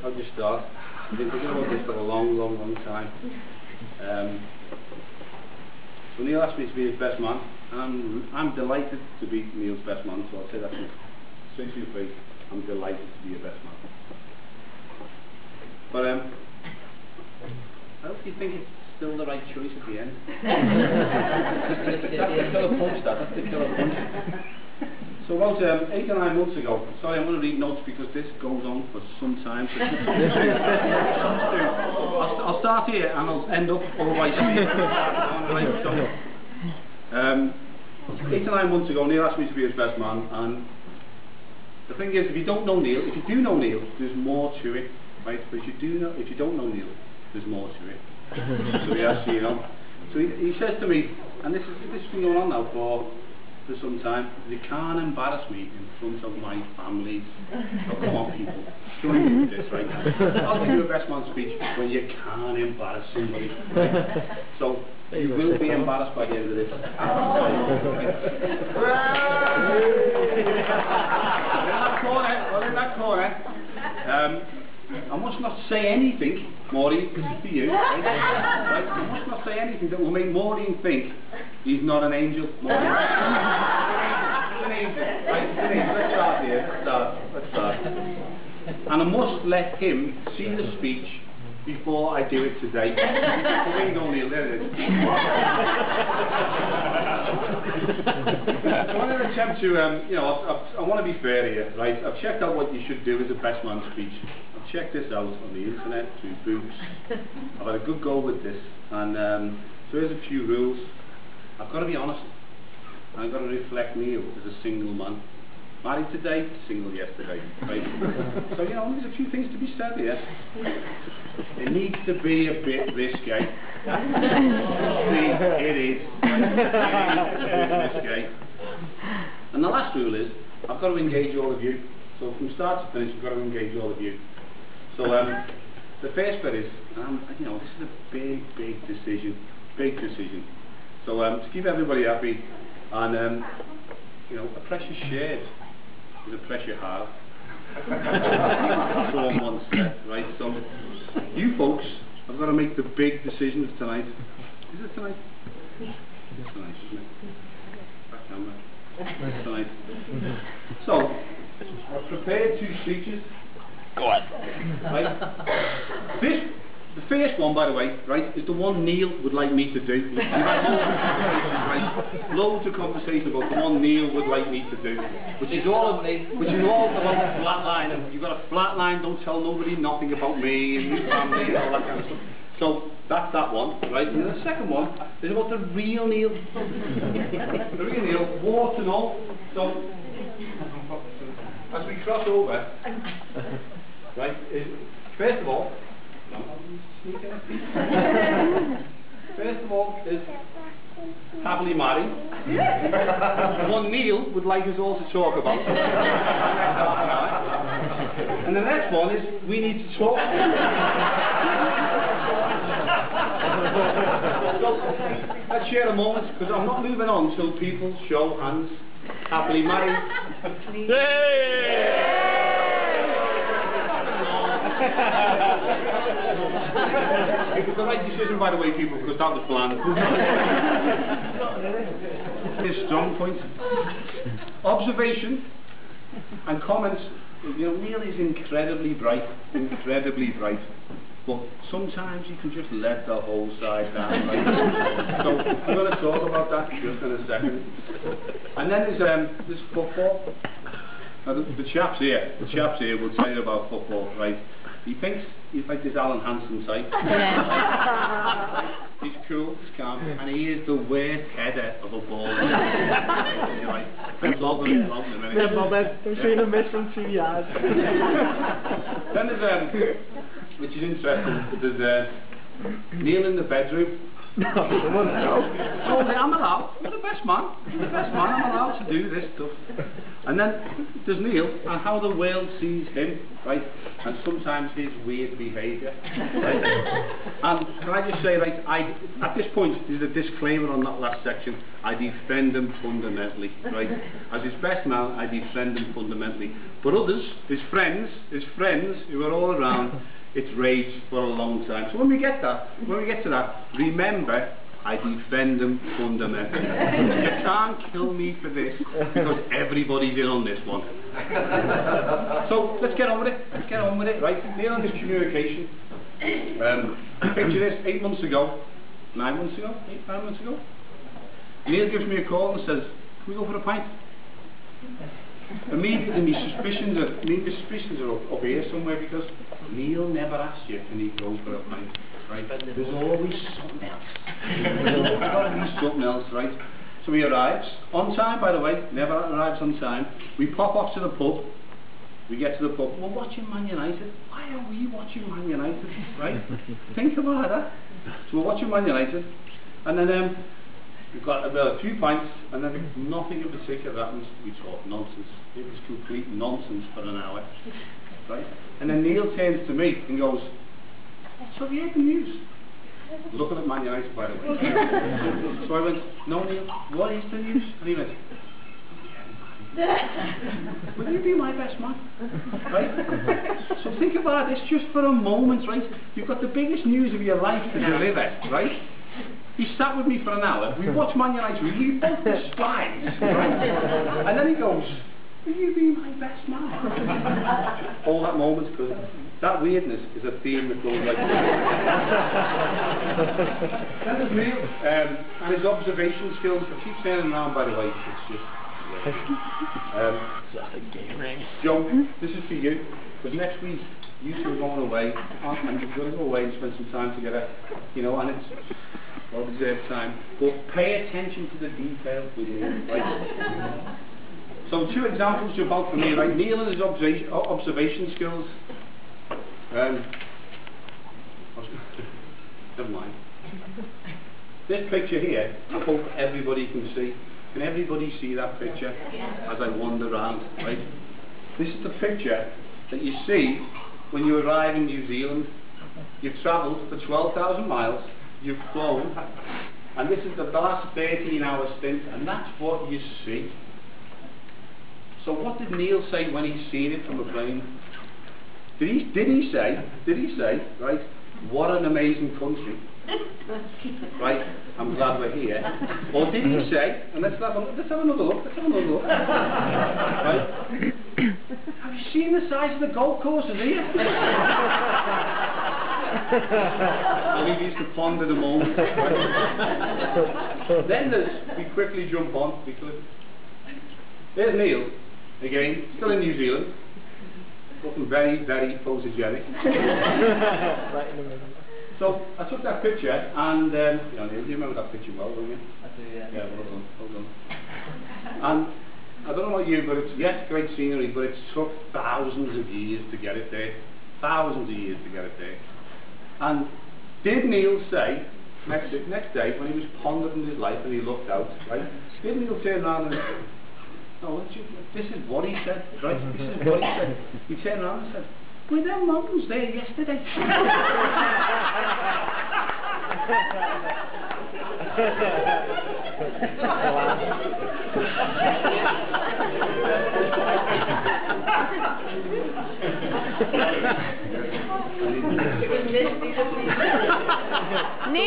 I'll just start. I've been thinking about this for a long time. So Neil asked me to be his best man, and I'm delighted to be Neil's best man, so I'll say that straight to your face. I'm delighted to be your best man. But I hope you think it's still the right choice at the end. That's the killer punch, that's the killer punch. So about 8 or 9 months ago, sorry, I'm going to read notes because this goes on for some time. So I'll start here and I'll end up over by speed. 8 or 9 months ago, Neil asked me to be his best man, and the thing is, if you don't know Neil, if you do know Neil, there's more to it, right? But if you don't know Neil, there's more to it. So he asked, you know. So he says to me, and this has been going on now for some time, you can't embarrass me in front of my family. So come on, people, join me with this, right? I'll give you a best man speech when you can't embarrass somebody. Right? So you will be embarrassed by the end of this. In that corner, I must not say anything, Maureen, this is for you, right? I must not say anything that will make Maureen think he's not an angel. Maureen. He's an angel, right? He's an angel. Let's start here. Let's start. And I must let him see the speech before I do it today. There you go, Neil, there it is. I want to attempt to, you know, I want to be fair here, right? I've checked out what you should do as a best man speech. I've checked this out on the internet, through books. I've had a good go with this, and so here's a few rules. I've got to be honest. I've got to reflect Neil as a single man. Married today, single yesterday, right? So, you know, there's a few things to be said here. It needs to be a bit risque. It is. Right? It is risque. And the last rule is, I've got to engage all of you. So from start to finish, I've got to engage all of you. So the first bit is, you know, this is a big decision. Big decision. So to keep everybody happy, and you know, a precious shared is a precious half. Someone once said, right? So you folks have got to make the big decisions tonight. Is it tonight? It's tonight, isn't it? Back camera. It's tonight. So I've prepared 2 speeches. Go on. Right? The first one, by the way, right, is the one Neil would like me to do. We've had loads of conversation about the one Neil would like me to do, which is all about flatlining. You've got a flatline, don't tell nobody nothing about me and your family and all that kind of stuff. So that's that one, right? And the second one is about the real Neil. The real Neil, warts and all. So as we cross over, right, first of all, is happily married. One Neil would like us all to talk about. And the next one is we need to talk. So let's share a moment, because I'm not moving on until people show hands. Happily married. It was the right decision, by the way, people, because that was planned. His strong point. Observation and comments. You know, Neil is incredibly bright, but sometimes you can just let the whole side down. Right? So we're going to talk about that just in a second. And then there's football. Now the chaps here will tell you about football, right? He thinks he's like this Alan Hansen type. He's cool, he's calm, and he is the worst header of a ball. Right. Love him in a minute. Don't show him a miss from 2 yards. Then there's, which is interesting, there's Neil in the bedroom, No, it wasn't. So I'm allowed, I'm the best man, I'm allowed to do this stuff. And then there's Neil and how the world sees him, right? And sometimes his weird behaviour, right? And can I just say, right, at this point, there's a disclaimer on that last section, I defend him fundamentally, right? As his best man, I defend him fundamentally. But others, his friends who are all around, it's raged for a long time. So when we get to that, remember, I defend them fundamentally. You can't kill me for this, because everybody's in on this one. So let's get on with it. Right? Neil and his communication. Picture this, 8 months ago, 9 months ago, 9 months ago. Neil gives me a call and says, "Can we go for a pint?" Immediately, my suspicions are up here somewhere, because Neil never asks you, "Can you go for a pint?" Right? There's always something else. There's got to be something else, right? So he arrives on time, by the way. Never arrives on time. We pop off to the pub. We get to the pub. We're watching Man United. Why are we watching Man United? Right? Think about that. So we're watching Man United, and then we've got a few pints, and then nothing in particular happens. We talk nonsense. It was complete nonsense for an hour, right? And then Neil turns to me and goes, "So have you heard the news?" Looking at Man United, by the way. So I went, "No, Neil, what is the news?" And he went, "Will you be my best man?" Right? So think about this just for a moment, right? You've got the biggest news of your life to deliver, right? He sat with me for an hour. We watched Man United. We both despise, right? And then he goes, "Will you be my best man?" All that moment, because that weirdness is a theme that goes like this. Then there's Neil and his observation skills. I keep turning around, by the way. It's just Just a gay ring. Joe, this is for you, because next week you two are going away, and you're going to go away and spend some time together, you know, and it's well-deserved time. But pay attention to the details with me, right? So 2 examples jump out for me, right? Neil and his observation skills. Never mind. This picture here, I hope everybody can see. Can everybody see that picture as I wander around, right? This is the picture that you see when you arrive in New Zealand. You've travelled for 12,000 miles, you've flown, and this is the last 13-hour stint, and that's what you see. So what did Neil say when he's seen it from a plane? Did he say, right, "What an amazing country," right, "I'm glad we're here"? Or did he say, and let's have another look, right, "Have you seen the size of the golf courses here?" I leave these to ponder the moment. Right? Then we quickly jump on, there's Neil, again, still in New Zealand. Looking very, very photogenic. Right in the middle. So I took that picture, and you know, you remember that picture well, don't you? I do, yeah. Yeah, well done. And I don't know about you, but it's great scenery, but it took thousands of years to get it there. And did Neil say next day when he was pondering his life and he looked out, right? Did Neil turn around and no, this is what he said, right? This is what he said. He turned around and said, "Were there mountains there yesterday?" It was misty.